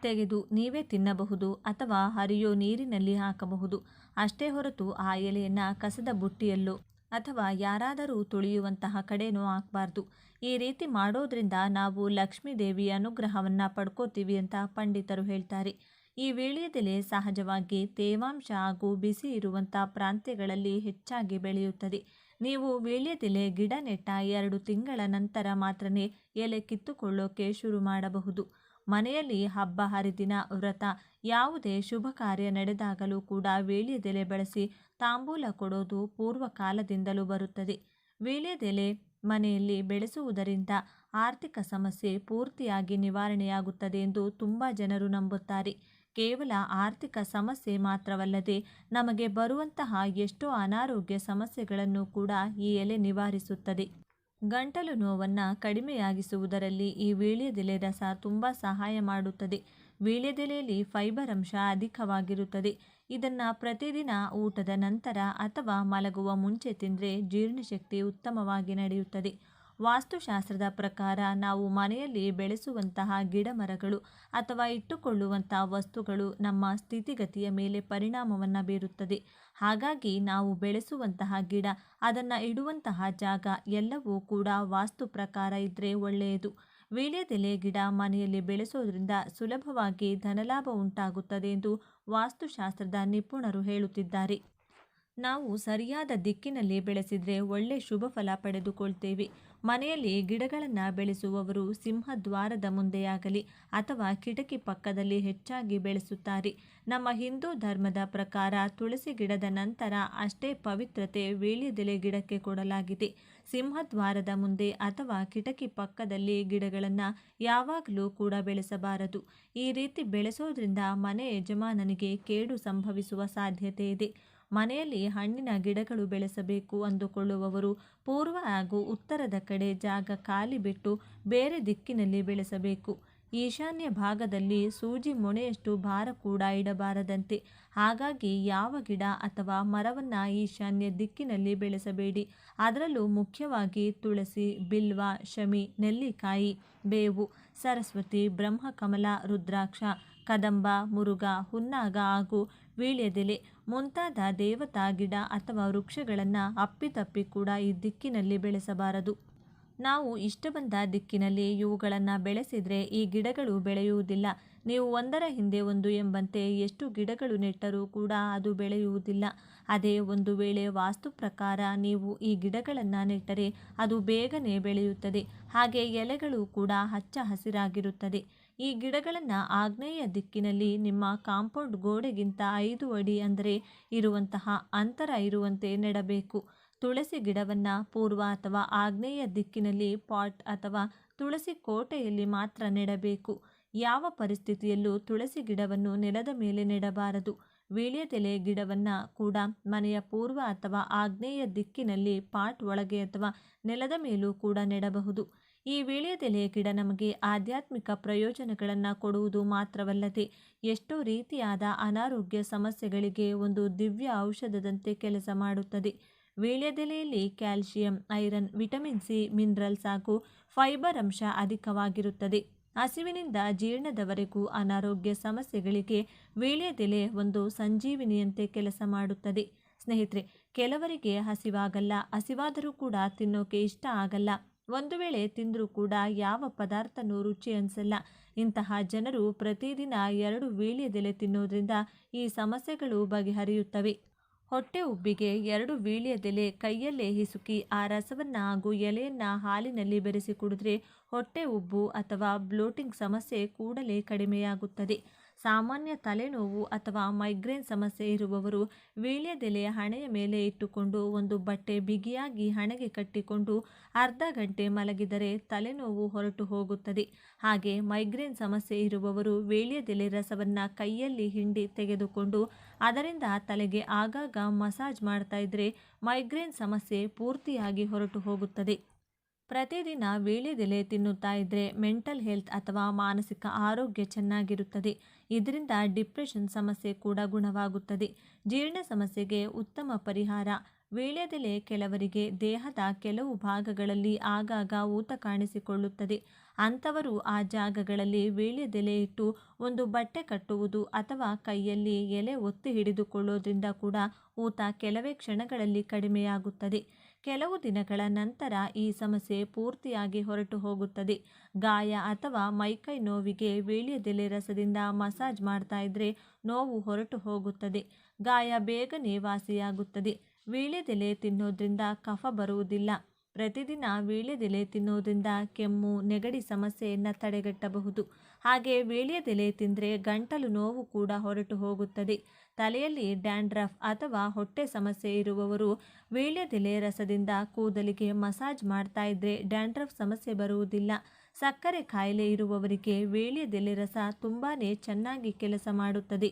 S1: ತೆಗೆದು ನೀವೇ ತಿನ್ನಬಹುದು ಅಥವಾ ಹರಿಯೋ ನೀರಿನಲ್ಲಿ ಹಾಕಬಹುದು. ಅಷ್ಟೇ ಹೊರತು ಆ ಎಲೆಯನ್ನು ಕಸದ ಬುಟ್ಟಿಯಲ್ಲೋ ಅಥವಾ ಯಾರಾದರೂ ತುಳಿಯುವಂತಹ ಕಡೆನೂ ಹಾಕಬಾರ್ದು. ಈ ರೀತಿ ಮಾಡೋದ್ರಿಂದ ನಾವು ಲಕ್ಷ್ಮೀ ದೇವಿಯ ಅನುಗ್ರಹವನ್ನು ಪಡ್ಕೋತೀವಿ ಅಂತ ಪಂಡಿತರು ಹೇಳ್ತಾರೆ. ಈ ವೀಳ್ಯದೆಲೆ ಸಹಜವಾಗಿ ತೇವಾಂಶ ಹಾಗೂ ಬಿಸಿ ಇರುವಂಥ ಪ್ರಾಂತ್ಯಗಳಲ್ಲಿ ಹೆಚ್ಚಾಗಿ ಬೆಳೆಯುತ್ತದೆ. ನೀವು ವೀಳ್ಯದೆಲೆ ಗಿಡ ನೆಟ್ಟ 2 ತಿಂಗಳ ನಂತರ ಮಾತ್ರನೇ ಎಲೆ ಕಿತ್ತುಕೊಳ್ಳೋಕೆ ಶುರು ಮಾಡಬಹುದು. ಮನೆಯಲ್ಲಿ ಹಬ್ಬ ಹರಿದಿನ, ವ್ರತ, ಯಾವುದೇ ಶುಭ ಕಾರ್ಯ ನಡೆದಾಗಲೂ ಕೂಡ ವೀಳ್ಯದೆಲೆ ಬಳಸಿ ತಾಂಬೂಲ ಕೊಡೋದು ಪೂರ್ವಕಾಲದಿಂದಲೂ ಬರುತ್ತದೆ. ವೀಳ್ಯದೆಲೆ ಮನೆಯಲ್ಲಿ ಬೆಳೆಸುವುದರಿಂದ ಆರ್ಥಿಕ ಸಮಸ್ಯೆ ಪೂರ್ತಿಯಾಗಿ ನಿವಾರಣೆಯಾಗುತ್ತದೆ ಎಂದು ತುಂಬ ಜನರು ನಂಬುತ್ತಾರೆ. ಕೇವಲ ಆರ್ಥಿಕ ಸಮಸ್ಯೆ ಮಾತ್ರವಲ್ಲದೆ ನಮಗೆ ಬರುವಂತಹ ಎಷ್ಟೋ ಅನಾರೋಗ್ಯ ಸಮಸ್ಯೆಗಳನ್ನು ಕೂಡ ಈ ಎಲೆ ನಿವಾರಿಸುತ್ತದೆ. ಗಂಟಲು ನೋವನ್ನು ಕಡಿಮೆಯಾಗಿಸುವುದರಲ್ಲಿ ಈ ವೀಳ್ಯದೆಲೆ ರಸ ತುಂಬ ಸಹಾಯ ಮಾಡುತ್ತದೆ. ವೀಳ್ಯದೆಲೆಯಲ್ಲಿ ಫೈಬರ್ ಅಂಶ ಅಧಿಕವಾಗಿರುತ್ತದೆ. ಇದನ್ನು ಪ್ರತಿದಿನ ಊಟದ ನಂತರ ಅಥವಾ ಮಲಗುವ ಮುಂಚೆ ತಿಂದರೆ ಜೀರ್ಣಶಕ್ತಿ ಉತ್ತಮವಾಗಿ ನಡೆಯುತ್ತದೆ. ವಾಸ್ತುಶಾಸ್ತ್ರದ ಪ್ರಕಾರ ನಾವು ಮನೆಯಲ್ಲಿ ಬೆಳೆಸುವಂತಹ ಗಿಡ ಮರಗಳು ಅಥವಾ ಇಟ್ಟುಕೊಳ್ಳುವಂಥ ವಸ್ತುಗಳು ನಮ್ಮ ಸ್ಥಿತಿಗತಿಯ ಮೇಲೆ ಪರಿಣಾಮವನ್ನು ಬೀರುತ್ತದೆ. ಹಾಗಾಗಿ ನಾವು ಬೆಳೆಸುವಂತಹ ಗಿಡ, ಅದನ್ನು ಇಡುವಂತಹ ಜಾಗ ಎಲ್ಲವೂ ಕೂಡ ವಾಸ್ತು ಪ್ರಕಾರ ಇದ್ದರೆ ಒಳ್ಳೆಯದು. ವೀಳ್ಯದೆಲೆ ಗಿಡ ಮನೆಯಲ್ಲಿ ಬೆಳೆಸೋದ್ರಿಂದ ಸುಲಭವಾಗಿ ಧನಲಾಭ ಉಂಟಾಗುತ್ತದೆ ಎಂದು ವಾಸ್ತುಶಾಸ್ತ್ರದ ನಿಪುಣರು ಹೇಳುತ್ತಿದ್ದಾರೆ. ನಾವು ಸರಿಯಾದ ದಿಕ್ಕಿನಲ್ಲಿ ಬೆಳೆಸಿದರೆ ಒಳ್ಳೆ ಶುಭ ಫಲ ಪಡೆದುಕೊಳ್ತೇವೆ. ಮನೆಯಲ್ಲಿ ಗಿಡಗಳನ್ನು ಬೆಳೆಸುವವರು ಸಿಂಹದ್ವಾರದ ಮುಂದೆಯಾಗಲಿ ಅಥವಾ ಕಿಟಕಿ ಪಕ್ಕದಲ್ಲಿ ಹೆಚ್ಚಾಗಿ ಬೆಳೆಸುತ್ತಾರೆ. ನಮ್ಮ ಹಿಂದೂ ಧರ್ಮದ ಪ್ರಕಾರ ತುಳಸಿ ಗಿಡದ ನಂತರ ಅಷ್ಟೇ ಪವಿತ್ರತೆ ವೀಳ್ಯದೆಲೆ ಗಿಡಕ್ಕೆ ಕೊಡಲಾಗಿದೆ. ಸಿಂಹದ್ವಾರದ ಮುಂದೆ ಅಥವಾ ಕಿಟಕಿ ಪಕ್ಕದಲ್ಲಿ ಗಿಡಗಳನ್ನು ಯಾವಾಗಲೂ ಕೂಡ ಬೆಳೆಸಬಾರದು. ಈ ರೀತಿ ಬೆಳೆಸೋದ್ರಿಂದ ಮನೆ ಯಜಮಾನನಿಗೆ ಕೇಡು ಸಂಭವಿಸುವ ಸಾಧ್ಯತೆ ಇದೆ. ಮನೆಯಲ್ಲಿ ಹಣ್ಣಿನ ಗಿಡಗಳು ಬೆಳೆಸಬೇಕು ಅಂದುಕೊಳ್ಳುವವರು ಪೂರ್ವ ಹಾಗೂ ಉತ್ತರದ ಕಡೆ ಜಾಗ ಖಾಲಿ ಬಿಟ್ಟು ಬೇರೆ ದಿಕ್ಕಿನಲ್ಲಿ ಬೆಳೆಸಬೇಕು. ಈಶಾನ್ಯ ಭಾಗದಲ್ಲಿ ಸೂಜಿ ಮೊನೆಯಷ್ಟು ಭಾರ ಕೂಡ ಇಡಬಾರದಂತೆ. ಹಾಗಾಗಿ ಯಾವ ಗಿಡ ಅಥವಾ ಮರವನ್ನು ಈಶಾನ್ಯ ದಿಕ್ಕಿನಲ್ಲಿ ಬೆಳೆಸಬೇಡಿ. ಅದರಲ್ಲೂ ಮುಖ್ಯವಾಗಿ ತುಳಸಿ, ಬಿಲ್ವ, ಶಮಿ, ನೆಲ್ಲಿಕಾಯಿ, ಬೇವು, ಸರಸ್ವತಿ, ಬ್ರಹ್ಮಕಮಲ, ರುದ್ರಾಕ್ಷ, ಕದಂಬ, ಮುರುಗ, ಹುನ್ನಾಗ ಹಾಗೂ ವೀಳ್ಯದೆಲೆ ಮುಂತಾದ ದೇವತಾ ಗಿಡ ಅಥವಾ ವೃಕ್ಷಗಳನ್ನು ಅಪ್ಪಿತಪ್ಪಿ ಕೂಡ ಈ ದಿಕ್ಕಿನಲ್ಲಿ ಬೆಳೆಸಬಾರದು. ನಾವು ಇಷ್ಟ ಬಂದ ದಿಕ್ಕಿನಲ್ಲಿ ಇವುಗಳನ್ನು ಬೆಳೆಸಿದರೆ ಈ ಗಿಡಗಳು ಬೆಳೆಯುವುದಿಲ್ಲ. ನೀವು ಒಂದರ ಹಿಂದೆ ಒಂದು ಎಂಬಂತೆ ಎಷ್ಟು ಗಿಡಗಳು ನೆಟ್ಟರೂ ಕೂಡ ಅದು ಬೆಳೆಯುವುದಿಲ್ಲ. ಅದೇ ಒಂದು ವೇಳೆ ವಾಸ್ತು ಪ್ರಕಾರ ನೀವು ಈ ಗಿಡಗಳನ್ನು ನೆಟ್ಟರೆ ಅದು ಬೇಗನೆ ಬೆಳೆಯುತ್ತದೆ. ಹಾಗೆ ಎಲೆಗಳು ಕೂಡ ಹಚ್ಚ ಹಸಿರಾಗಿರುತ್ತದೆ. ಈ ಗಿಡಗಳನ್ನು ಆಗ್ನೇಯ ದಿಕ್ಕಿನಲ್ಲಿ ನಿಮ್ಮ ಕಾಂಪೌಂಡ್ ಗೋಡೆಗಿಂತ 5 ಅಡಿ ಅಂದರೆ ಇರುವಂತಹ ಅಂತರ ಇರುವಂತೆ ನೆಡಬೇಕು. ತುಳಸಿ ಗಿಡವನ್ನು ಪೂರ್ವ ಅಥವಾ ಆಗ್ನೇಯ ದಿಕ್ಕಿನಲ್ಲಿ ಪಾಟ್ ಅಥವಾ ತುಳಸಿ ಕೋಟೆಯಲ್ಲಿ ಮಾತ್ರ ನೆಡಬೇಕು. ಯಾವ ಪರಿಸ್ಥಿತಿಯಲ್ಲೂ ತುಳಸಿ ಗಿಡವನ್ನು ನೆಲದ ಮೇಲೆ ನೆಡಬಾರದು. ವೀಳ್ಯದೆಲೆ ಗಿಡವನ್ನು ಕೂಡ ಮನೆಯ ಪೂರ್ವ ಅಥವಾ ಆಗ್ನೇಯ ದಿಕ್ಕಿನಲ್ಲಿ ಪಾಟ್ ಒಳಗೆ ಅಥವಾ ನೆಲದ ಮೇಲೂ ಕೂಡ ನೆಡಬಹುದು. ಈ ವೀಳ್ಯದೆಲೆ ಗಿಡ ನಮಗೆ ಆಧ್ಯಾತ್ಮಿಕ ಪ್ರಯೋಜನಗಳನ್ನು ಕೊಡುವುದು ಮಾತ್ರವಲ್ಲದೆ ಎಷ್ಟೋ ರೀತಿಯಾದ ಅನಾರೋಗ್ಯ ಸಮಸ್ಯೆಗಳಿಗೆ ಒಂದು ದಿವ್ಯ ಔಷಧದಂತೆ ಕೆಲಸ ಮಾಡುತ್ತದೆ. ವೀಳ್ಯದೆಲೆಯಲ್ಲಿ calcium, iron, vitamin C, minerals ಹಾಗೂ ಫೈಬರ್ ಅಂಶ ಅಧಿಕವಾಗಿರುತ್ತದೆ. ಹಸಿವಿನಿಂದ ಜೀರ್ಣದವರೆಗೂ ಅನಾರೋಗ್ಯ ಸಮಸ್ಯೆಗಳಿಗೆ ವೀಳ್ಯದೆಲೆ ಒಂದು ಸಂಜೀವಿನಿಯಂತೆ ಕೆಲಸ ಮಾಡುತ್ತದೆ. ಸ್ನೇಹಿತರೆ, ಕೆಲವರಿಗೆ ಹಸಿವಾಗಲ್ಲ, ಹಸಿವಾದರೂ ಕೂಡ ತಿನ್ನೋಕೆ ಇಷ್ಟ ಆಗಲ್ಲ. ಒಂದು ವೇಳೆ ತಿಂದರೂ ಕೂಡ ಯಾವ ಪದಾರ್ಥನೂ ರುಚಿ ಅನಿಸಲ್ಲ. ಇಂತಹ ಜನರು ಪ್ರತಿದಿನ 2 ವೀಳ್ಯದೆಲೆ ತಿನ್ನೋದ್ರಿಂದ ಈ ಸಮಸ್ಯೆಗಳು ಬಗೆಹರಿಯುತ್ತವೆ. ಹೊಟ್ಟೆ ಉಬ್ಬಿಗೆ 2 ವೀಳ್ಯದೆಲೆ ಕೈಯಲ್ಲೇ ಹಿಸುಕಿ ಆ ರಸವನ್ನು ಹಾಗೂ ಎಲೆಯನ್ನು ಹಾಲಿನಲ್ಲಿ ಬೆರೆಸಿ ಕುಡಿದ್ರೆ ಹೊಟ್ಟೆ ಉಬ್ಬು ಅಥವಾ ಬ್ಲೋಟಿಂಗ್ ಸಮಸ್ಯೆ ಕೂಡಲೇ ಕಡಿಮೆಯಾಗುತ್ತದೆ. ಸಾಮಾನ್ಯ ತಲೆನೋವು ಅಥವಾ ಮೈಗ್ರೇನ್ ಸಮಸ್ಯೆ ಇರುವವರು ವೀಳ್ಯದೆಲೆ ಹಣೆಯ ಮೇಲೆ ಇಟ್ಟುಕೊಂಡು ಒಂದು ಬಟ್ಟೆ ಬಿಗಿಯಾಗಿ ಹಣೆಗೆ ಕಟ್ಟಿಕೊಂಡು ಅರ್ಧ ಗಂಟೆ ಮಲಗಿದರೆ ತಲೆನೋವು ಹೊರಟು ಹೋಗುತ್ತದೆ. ಹಾಗೆ ಮೈಗ್ರೇನ್ ಸಮಸ್ಯೆ ಇರುವವರು ವೀಳ್ಯದೆಲೆ ರಸವನ್ನು ಕೈಯಲ್ಲಿ ಹಿಂಡಿ ತೆಗೆದುಕೊಂಡು ಅದರಿಂದ ತಲೆಗೆ ಆಗಾಗ ಮಸಾಜ್ ಮಾಡ್ತಾ ಇದ್ದರೆ ಮೈಗ್ರೇನ್ ಸಮಸ್ಯೆ ಪೂರ್ತಿಯಾಗಿ ಹೊರಟು ಹೋಗುತ್ತದೆ. ಪ್ರತಿದಿನ ವೀಳ್ಯದೆಲೆ ತಿನ್ನುತ್ತಾ ಇದ್ದರೆ ಮೆಂಟಲ್ ಹೆಲ್ತ್ ಅಥವಾ ಮಾನಸಿಕ ಆರೋಗ್ಯ ಚೆನ್ನಾಗಿರುತ್ತದೆ. ಇದರಿಂದ ಡಿಪ್ರೆಷನ್ ಸಮಸ್ಯೆ ಕೂಡ ಗುಣವಾಗುತ್ತದೆ. ಜೀರ್ಣ ಸಮಸ್ಯೆಗೆ ಉತ್ತಮ ಪರಿಹಾರ ವೀಳ್ಯದೆಲೆ ಕೆಲವರಿಗೆ ದೇಹದ ಕೆಲವು ಭಾಗಗಳಲ್ಲಿ ಆಗಾಗ ಊತ ಕಾಣಿಸಿಕೊಳ್ಳುತ್ತದೆ. ಅಂಥವರು ಆ ಜಾಗಗಳಲ್ಲಿ ವೀಳ್ಯದೆಲೆ ಇಟ್ಟು ಒಂದು ಬಟ್ಟೆ ಕಟ್ಟುವುದು ಅಥವಾ ಕೈಯಲ್ಲಿ ಎಲೆ ಒತ್ತಿ ಹಿಡಿದುಕೊಳ್ಳೋದ್ರಿಂದ ಕೂಡ ಊತ ಕೆಲವೇ ಕ್ಷಣಗಳಲ್ಲಿ ಕಡಿಮೆಯಾಗುತ್ತದೆ. ಕೆಲವು ದಿನಗಳ ನಂತರ ಈ ಸಮಸ್ಯೆ ಪೂರ್ತಿಯಾಗಿ ಹೊರಟು ಹೋಗುತ್ತದೆ. ಗಾಯ ಅಥವಾ ಮೈಕೈ ನೋವಿಗೆ ವೀಳ್ಯದೆಲೆ ರಸದಿಂದ ಮಸಾಜ್ ಮಾಡ್ತಾ ಇದ್ರೆ ನೋವು ಹೊರಟು ಹೋಗುತ್ತದೆ. ಗಾಯ ಬೇಗನೆ ವಾಸಿಯಾಗುತ್ತದೆ. ವೀಳ್ಯದೆಲೆ ತಿನ್ನೋದ್ರಿಂದ ಕಫ ಬರುವುದಿಲ್ಲ. ಪ್ರತಿದಿನ ವೀಳ್ಯದೆಲೆ ತಿನ್ನೋದ್ರಿಂದ ಕೆಮ್ಮು, ನೆಗಡಿ ಸಮಸ್ಯೆಯನ್ನು ತಡೆಗಟ್ಟಬಹುದು. ಹಾಗೆ ವೀಳ್ಯದೆಲೆ ತಿಂದರೆ ಗಂಟಲು ನೋವು ಕೂಡ ಹೊರಟು ಹೋಗುತ್ತದೆ. ತಲೆಯಲ್ಲಿ ಡ್ಯಾಂಡ್ರಫ್ ಅಥವಾ ಹೊಟ್ಟೆ ಸಮಸ್ಯೆ ಇರುವವರು ವೀಳ್ಯದೆಲೆ ರಸದಿಂದ ಕೂದಲಿಗೆ ಮಸಾಜ್ ಮಾಡ್ತಾ ಇದ್ರೆ ಡ್ಯಾಂಡ್ರಫ್ ಸಮಸ್ಯೆ ಬರುವುದಿಲ್ಲ. ಸಕ್ಕರೆ ಕಾಯಿಲೆ ಇರುವವರಿಗೆ ವೀಳ್ಯದೆಲೆ ರಸ ತುಂಬಾನೇ ಚೆನ್ನಾಗಿ ಕೆಲಸ ಮಾಡುತ್ತದೆ.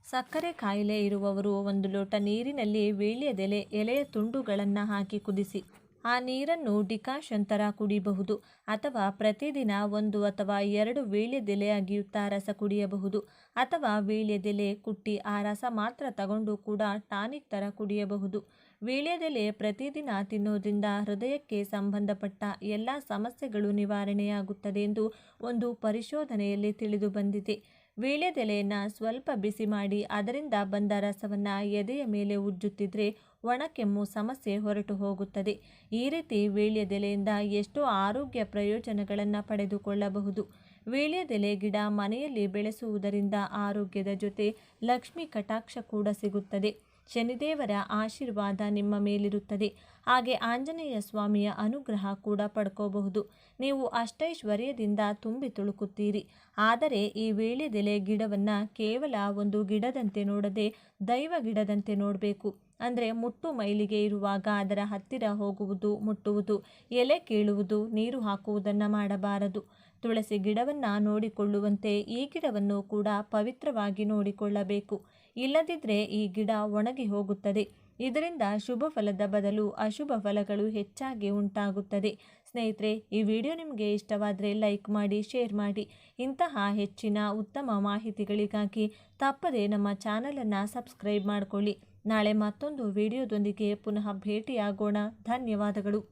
S1: ಸಕ್ಕರೆ ಕಾಯಿಲೆ ಇರುವವರು 1 ಲೋಟ ನೀರಿನಲ್ಲಿ ವೀಳ್ಯದೆಲೆ ಎಲೆಯ ತುಂಡುಗಳನ್ನು ಹಾಕಿ ಕುದಿಸಿ ಆ ನೀರನ್ನು ಡಿಕಾಷನ್ ಥರ ಕುಡಿಯಬಹುದು. ಅಥವಾ ಪ್ರತಿದಿನ 1 ಅಥವಾ 2 ವೀಳ್ಯದೆಲೆ ಅಗಿಯುತ್ತಾ ರಸ ಕುಡಿಯಬಹುದು. ಅಥವಾ ವೀಳ್ಯದೆಲೆ ಕುಟ್ಟಿ ಆ ರಸ ಮಾತ್ರ ತಗೊಂಡು ಕೂಡ ಟಾನಿಕ್ ಥರ ಕುಡಿಯಬಹುದು. ವೀಳ್ಯದೆಲೆ ಪ್ರತಿದಿನ ತಿನ್ನೋದ್ರಿಂದ ಹೃದಯಕ್ಕೆ ಸಂಬಂಧಪಟ್ಟ ಎಲ್ಲ ಸಮಸ್ಯೆಗಳು ನಿವಾರಣೆಯಾಗುತ್ತದೆ ಎಂದು ಒಂದು ಪರಿಶೋಧನೆಯಲ್ಲಿ ತಿಳಿದು ಬಂದಿದೆ. ವೀಳ್ಯದೆಲೆಯನ್ನು ಸ್ವಲ್ಪ ಬಿಸಿ ಮಾಡಿ ಅದರಿಂದ ಬಂದ ರಸವನ್ನು ಎದೆಯ ಮೇಲೆ ಉಜ್ಜುತ್ತಿದ್ರೆ ಒಣಕೆಮ್ಮು ಸಮಸ್ಯೆ ಹೊರಟು ಹೋಗುತ್ತದೆ. ಈ ರೀತಿ ವೀಳ್ಯದೆಲೆಯಿಂದ ಎಷ್ಟೋ ಆರೋಗ್ಯ ಪ್ರಯೋಜನಗಳನ್ನು ಪಡೆದುಕೊಳ್ಳಬಹುದು. ವೀಳ್ಯದೆಲೆ ಗಿಡ ಮನೆಯಲ್ಲಿ ಬೆಳೆಸುವುದರಿಂದ ಆರೋಗ್ಯದ ಜೊತೆ ಲಕ್ಷ್ಮಿ ಕಟಾಕ್ಷ ಕೂಡ ಸಿಗುತ್ತದೆ. ಶನಿದೇವರ ಆಶೀರ್ವಾದ ನಿಮ್ಮ ಮೇಲಿರುತ್ತದೆ. ಹಾಗೆ ಆಂಜನೇಯ ಸ್ವಾಮಿಯ ಅನುಗ್ರಹ ಕೂಡ ಪಡ್ಕೋಬಹುದು. ನೀವು ಅಷ್ಟೈಶ್ವರ್ಯದಿಂದ ತುಂಬಿ ತುಳುಕುತ್ತೀರಿ. ಆದರೆ ಈ ವೀಳ್ಯದೆಲೆ ಗಿಡವನ್ನು ಕೇವಲ ಒಂದು ಗಿಡದಂತೆ ನೋಡದೆ ದೈವ ಗಿಡದಂತೆ ನೋಡಬೇಕು. ಅಂದರೆ ಮುಟ್ಟು ಮೈಲಿಗೆ ಇರುವಾಗ ಅದರ ಹತ್ತಿರ ಹೋಗುವುದು, ಮುಟ್ಟುವುದು, ಎಲೆ ಕೀಳುವುದು, ನೀರು ಹಾಕುವುದನ್ನು ಮಾಡಬಾರದು. ತುಳಸಿ ಗಿಡವನ್ನು ನೋಡಿಕೊಳ್ಳುವಂತೆ ಈ ಗಿಡವನ್ನು ಕೂಡ ಪವಿತ್ರವಾಗಿ ನೋಡಿಕೊಳ್ಳಬೇಕು. ಇಲ್ಲದಿದ್ದರೆ ಈ ಗಿಡ ಒಣಗಿ ಹೋಗುತ್ತದೆ. ಇದರಿಂದ ಶುಭ ಫಲದ ಬದಲು ಅಶುಭ ಫಲಗಳು ಹೆಚ್ಚಾಗಿ ಉಂಟಾಗುತ್ತದೆ. ಸ್ನೇಹಿತರೆ, ಈ ವಿಡಿಯೋ ನಿಮಗೆ ಇಷ್ಟವಾದರೆ ಲೈಕ್ ಮಾಡಿ, ಶೇರ್ ಮಾಡಿ. ಇಂತಹ ಹೆಚ್ಚಿನ ಉತ್ತಮ ಮಾಹಿತಿಗಳಿಗಾಗಿ ತಪ್ಪದೇ ನಮ್ಮ ಚಾನಲನ್ನು ಸಬ್ಸ್ಕ್ರೈಬ್ ಮಾಡಿಕೊಳ್ಳಿ. ನಾಳೆ ಮತ್ತೊಂದು ವಿಡಿಯೋದೊಂದಿಗೆ ಪುನಃ ಭೇಟಿಯಾಗೋಣ. ಧನ್ಯವಾದಗಳು.